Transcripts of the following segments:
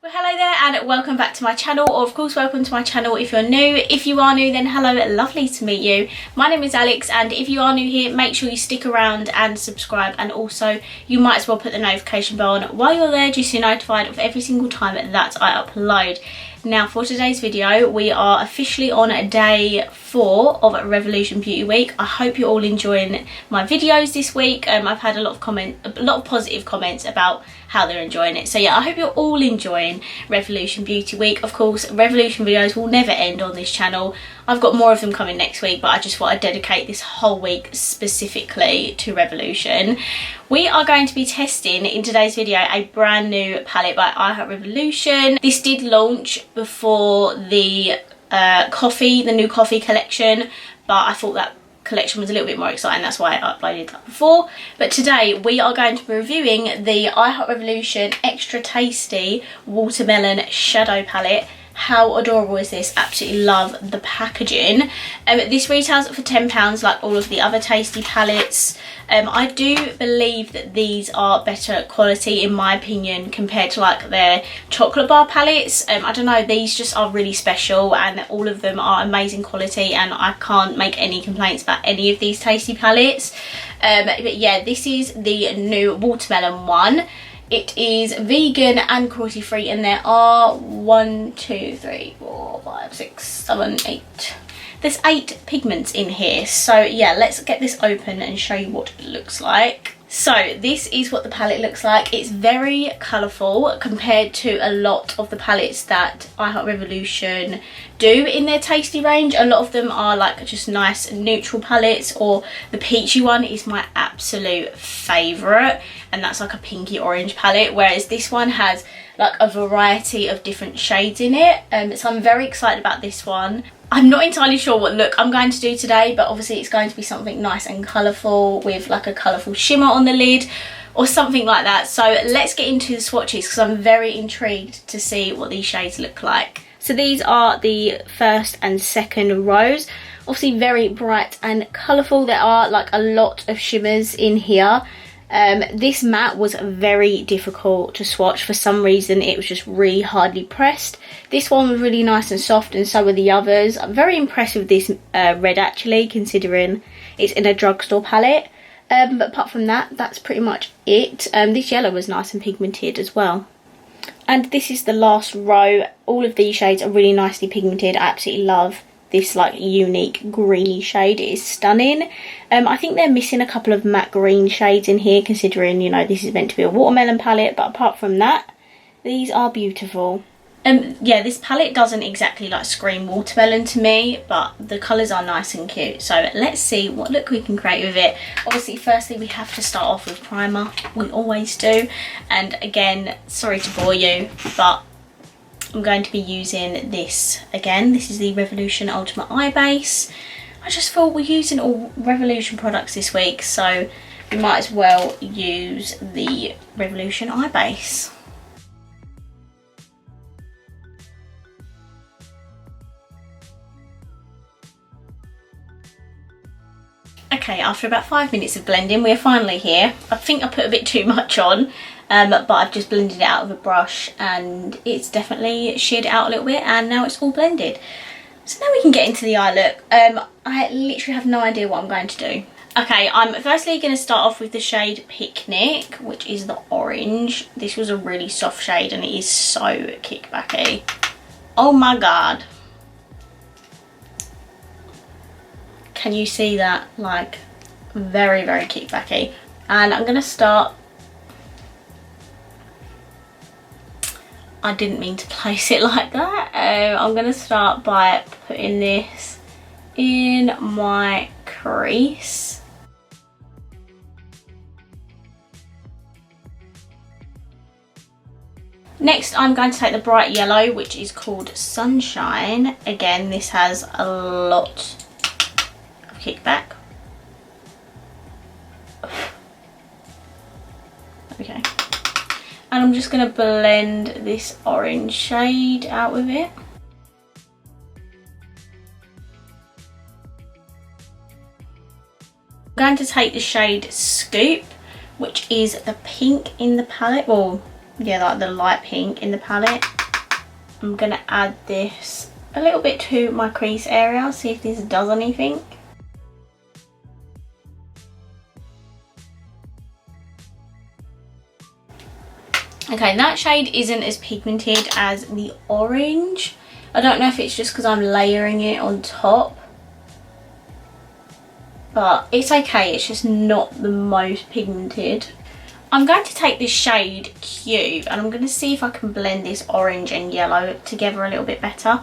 Well, hello there and welcome back to my channel, or of course welcome to my channel if you're new. If you are new, then hello, lovely to meet you. My name is Alex, and if you are new here, make sure you stick around and subscribe, and also you might as well put the notification bell on while you're there just so you're notified of every single time that I upload. Now for today's video, we are officially on day 4 of Revolution Beauty Week. I hope you're all enjoying my videos this week. I've had a lot of positive comments about how they're enjoying it. So yeah, I hope you're all enjoying Revolution Beauty Week. Of course, Revolution videos will never end on this channel. I've got more of them coming next week, but I just thought I'd dedicate this whole week specifically to Revolution. We are going to be testing in today's video a brand new palette by Revolution. This did launch before the new coffee collection, but I thought that collection was a little bit more exciting, that's why I uploaded that before. But today we are going to be reviewing the Revolution Extra Tasty Watermelon Shadow Palette. How adorable is this? Absolutely love the packaging. This retails for £10 like all of the other Tasty palettes. I do believe that these are better quality in my opinion compared to like their chocolate bar palettes. I don't know, these just are really special and all of them are amazing quality, and I can't make any complaints about any of these Tasty palettes. But yeah, this is the new watermelon one. It is vegan and cruelty free, and there are there's 8 pigments in here. So yeah, let's get this open and show you what it looks like. So this is what the palette looks like. It's very colourful compared to a lot of the palettes that Revolution do in their Tasty range. A lot of them are like just nice neutral palettes, or the peachy one is my absolute favourite, and that's like a pinky orange palette, whereas this one has like a variety of different shades in it. So I'm very excited about this one. I'm not entirely sure what look I'm going to do today, but obviously it's going to be something nice and colourful with like a colourful shimmer on the lid or something like that. So let's get into the swatches because I'm very intrigued to see what these shades look like. So these are the first and second rows. Obviously very bright and colourful. There are like a lot of shimmers in here. This matte was very difficult to swatch. For some reason it was just really hardly pressed. This one was really nice and soft, and so were the others. I'm very impressed with this red actually, considering it's in a drugstore palette. But apart from that, that's pretty much it. This yellow was nice and pigmented as well. And this is the last row. All of these shades are really nicely pigmented. I absolutely love this like unique greeny shade. It is stunning. I think they're missing a couple of matte green shades in here, considering, you know, this is meant to be a watermelon palette, but apart from that, these are beautiful. Yeah, this palette doesn't exactly like scream watermelon to me, but the colours are nice and cute. So let's see what look we can create with it. Obviously, firstly, we have to start off with primer. We always do. And again, sorry to bore you, but I'm going to be using this again. This is the Revolution Ultimate Eye Base. I just thought we're using all Revolution products this week, so we might as well use the Revolution Eye Base. Okay, after about 5 minutes of blending, we're finally here. I think I put a bit too much on, but I've just blended it out with a brush, and it's definitely sheared it out a little bit, and now it's all blended. So now we can get into the eye look. I literally have no idea what I'm going to do. Okay, I'm firstly going to start off with the shade Picnic, which is the orange. This was a really soft shade, and it is so kickbacky. Oh my god. Can you see that? Like, very, very kickbacky. And I'm going to start... I didn't mean to place it like that. I'm going to start by putting this in my crease. Next, I'm going to take the bright yellow, which is called Sunshine. Again, this has a lot of kickback. Okay. And I'm just going to blend this orange shade out with it. I'm going to take the shade Scoop, which is the pink in the palette. Well, yeah, like the light pink in the palette. I'm going to add this a little bit to my crease area, see if this does anything. Okay, that shade isn't as pigmented as the orange. I don't know if it's just because I'm layering it on top, but it's okay, it's just not the most pigmented. I'm going to take this shade Cube and I'm going to see if I can blend this orange and yellow together a little bit better.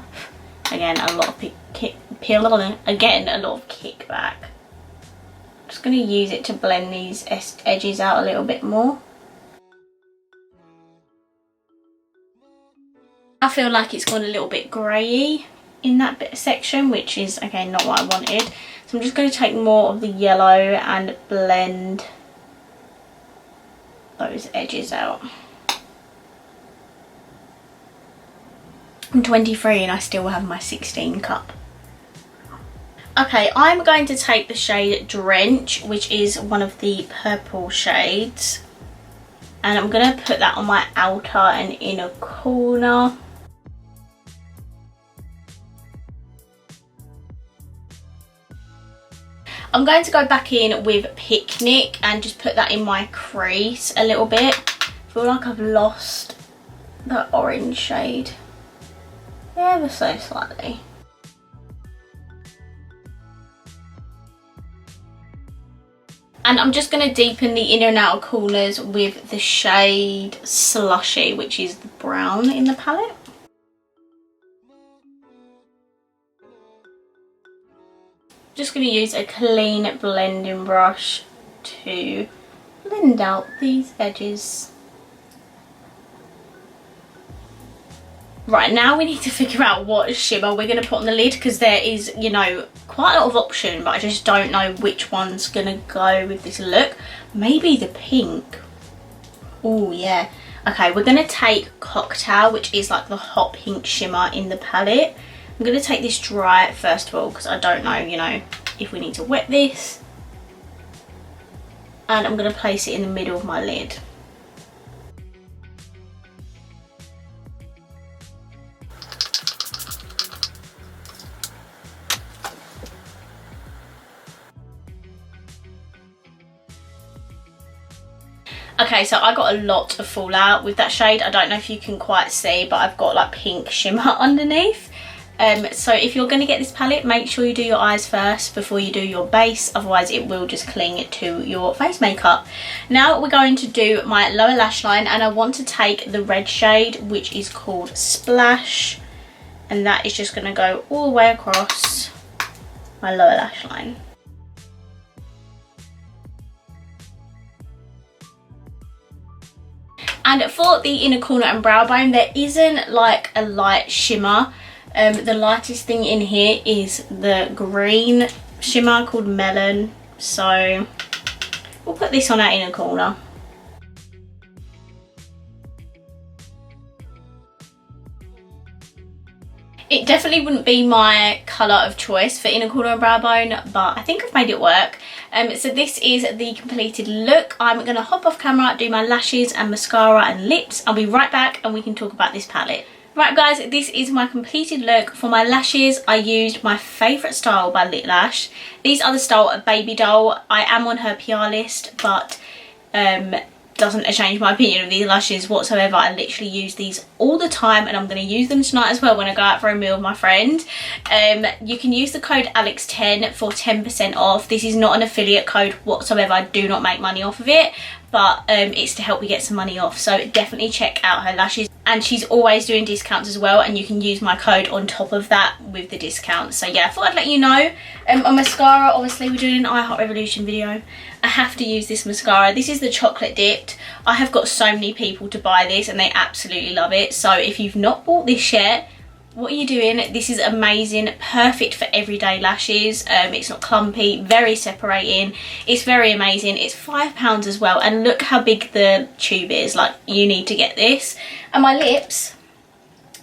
Again, a lot of kickback. I'm just going to use it to blend these edges out a little bit more. I feel like it's gone a little bit greyy in that bit section, which is, again, not what I wanted. So I'm just going to take more of the yellow and blend those edges out. I'm 23 and I still have my 16 cup. Okay, I'm going to take the shade Drench, which is one of the purple shades, and I'm going to put that on my outer and inner corner. I'm going to go back in with Picnic and just put that in my crease a little bit. I feel like I've lost the orange shade ever so slightly. And I'm just going to deepen the inner and outer corners with the shade Slushy, which is the brown in the palette. Just going to use a clean blending brush to blend out these edges. Right, now we need to figure out what shimmer we're going to put on the lid, because there is, you know, quite a lot of option, but I just don't know which one's going to go with this look. Maybe the pink. Oh yeah. Okay, we're going to take Cocktail, which is like the hot pink shimmer in the palette. I'm going to take this dry first of all, because I don't know, you know, if we need to wet this. And I'm going to place it in the middle of my lid. Okay, so I got a lot of fallout with that shade. I don't know if you can quite see, but I've got like pink shimmer underneath. So if you're going to get this palette, make sure you do your eyes first before you do your base, otherwise it will just cling to your face makeup. Now we're going to do my lower lash line, and I want to take the red shade, which is called Splash, and that is just going to go all the way across my lower lash line. And for the inner corner and brow bone, there isn't like a light shimmer. The lightest thing in here is the green shimmer called Melon. So we'll put this on our inner corner. It definitely wouldn't be my colour of choice for inner corner and brow bone, but I think I've made it work. So this is the completed look. I'm going to hop off camera, do my lashes and mascara and lips. I'll be right back and we can talk about this palette. Right guys, this is my completed look. For my lashes, I used my favourite style by Lit Lash. These are the style Baby Doll. I am on her PR list, but doesn't change my opinion of these lashes whatsoever. I literally use these all the time, and I'm going to use them tonight as well when I go out for a meal with my friend. You can use the code ALIX10 for 10% off. This is not an affiliate code whatsoever. I do not make money off of it, but it's to help me get some money off. So definitely check out her lashes, and she's always doing discounts as well, and you can use my code on top of that with the discount. So yeah, I thought I'd let you know. On mascara, obviously we're doing an I Heart Revolution video. I have to use this mascara. This is the chocolate dipped. I have got so many people to buy this and they absolutely love it. So if you've not bought this yet, what are you doing? This is amazing, perfect for everyday lashes. It's not clumpy, very separating. It's very amazing. It's £5 as well, and look how big the tube is. Like, you need to get this. And my lips,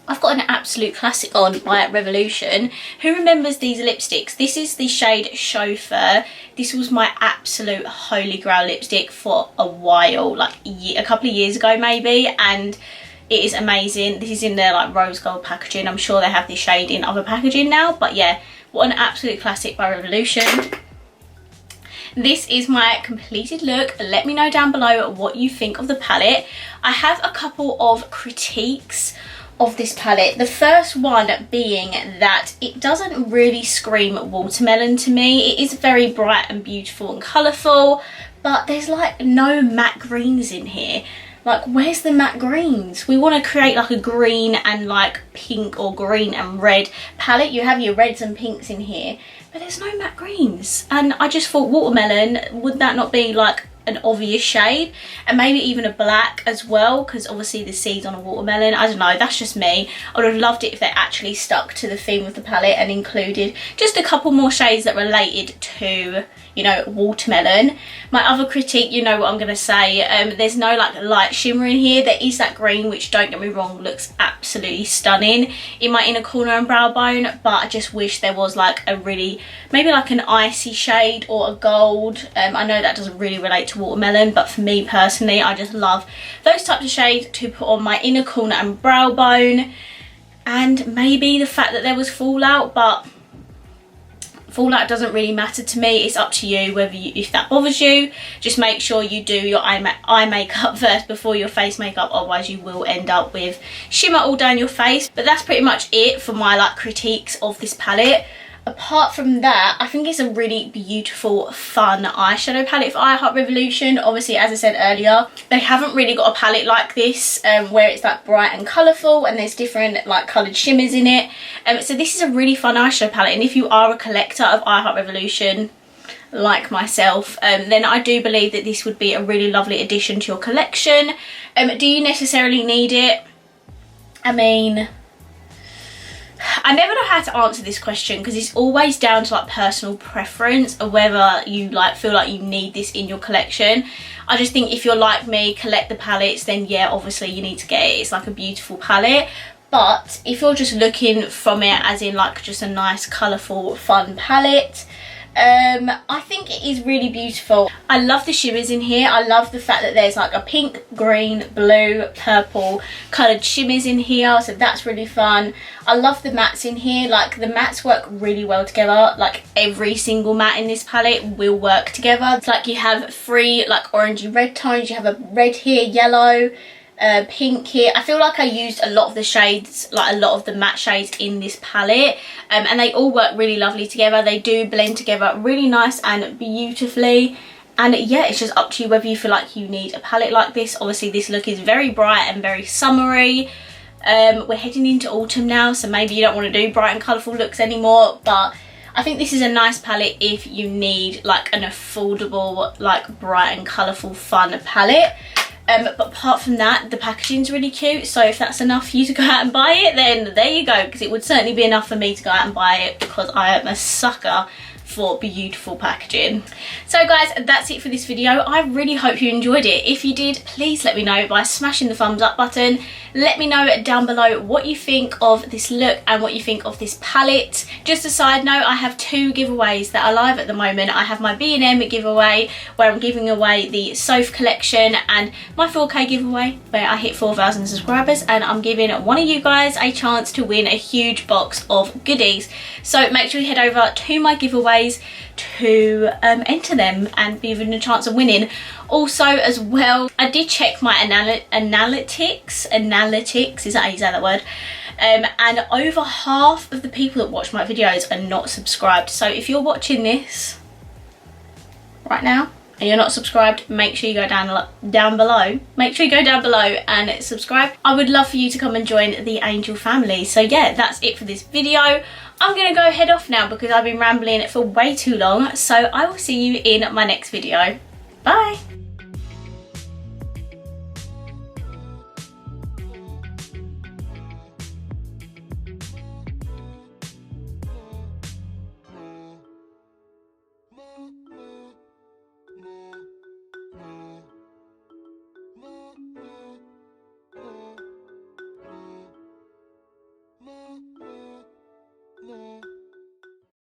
I've got an absolute classic on by Revolution. Who remembers these lipsticks? This is the shade Chauffeur. This was my absolute holy grail lipstick for a while, like a couple of years ago maybe, and It is amazing. This is in their like rose gold packaging. I'm sure they have this shade in other packaging now, but yeah, what an absolute classic by Revolution. This is my completed look. Let me know down below what you think of the palette. I have a couple of critiques of this palette. The first one being that it doesn't really scream watermelon to me. It is very bright and beautiful and colourful, but there's like no matte greens in here. Like, where's the matte greens? We want to create like a green and like pink or green and red palette. You have your reds and pinks in here, but there's no matte greens. And I just thought, watermelon, would that not be like an obvious shade? And maybe even a black as well, because obviously the seeds on a watermelon. I don't know, that's just me. I would have loved it if they actually stuck to the theme of the palette and included just a couple more shades that related to, you know, watermelon. My other critique, you know what I'm gonna say, there's no like light shimmer in here. There is that green, which, don't get me wrong, looks absolutely stunning in my inner corner and brow bone, but I just wish there was like a really, maybe like an icy shade or a gold. I know that doesn't really relate to watermelon, but for me personally, I just love those types of shades to put on my inner corner and brow bone. And maybe the fact that there was fallout, but fallout doesn't really matter to me. It's up to you whether if that bothers you. Just make sure you do your eye makeup first before your face makeup, otherwise you will end up with shimmer all down your face. But that's pretty much it for my like critiques of this palette. Apart from that, I think it's a really beautiful, fun eyeshadow palette for I Heart Revolution. Obviously, as I said earlier, they haven't really got a palette like this where it's like bright and colourful and there's different like coloured shimmers in it. So this is a really fun eyeshadow palette, and if you are a collector of I Heart Revolution like myself, then I do believe that this would be a really lovely addition to your collection. Do you necessarily need it? I mean, I never know how to answer this question, because it's always down to like personal preference of whether you like feel like you need this in your collection. I just think if you're like me, collect the palettes, then yeah, obviously you need to get it. It's like a beautiful palette. But if you're just looking from it as in like just a nice colourful fun palette, I think it is really beautiful. I love the shimmers in here. I love the fact that there's like a pink, green, blue, purple coloured shimmers in here, so that's really fun. I love the mattes in here. Like, the mattes work really well together. Like, every single matte in this palette will work together. It's like you have 3 like orangey red tones. You have a red here, yellow, pink here. I feel like I used a lot of the shades, like a lot of the matte shades in this palette, and they all work really lovely together. They do blend together really nice and beautifully. And yeah, it's just up to you whether you feel like you need a palette like this. Obviously this look is very bright and very summery. We're heading into autumn now, so maybe you don't want to do bright and colourful looks anymore, but I think this is a nice palette if you need like an affordable, like bright and colourful fun palette. But apart from that, the packaging's really cute, so if that's enough for you to go out and buy it, then there you go, because it would certainly be enough for me to go out and buy it, because I am a sucker for beautiful packaging. So guys, that's it for this video. I really hope you enjoyed it. If you did, please let me know by smashing the thumbs up button. Let me know down below what you think of this look and what you think of this palette. Just a side note, I have 2 giveaways that are live at the moment. I have my B&M giveaway where I'm giving away the Soph collection, and my 4K giveaway where I hit 4,000 subscribers, and I'm giving one of you guys a chance to win a huge box of goodies. So make sure you head over to my giveaways to enter them and be given a chance of winning. Also as well, I did check my analytics, is that how you say that word? And over half of the people that watch my videos are not subscribed. So if you're watching this right now and you're not subscribed, make sure you go down below. Make sure you go down below and subscribe. I would love for you to come and join the Angel family. So yeah, that's it for this video. I'm gonna go head off now because I've been rambling for way too long. So I will see you in my next video. Bye.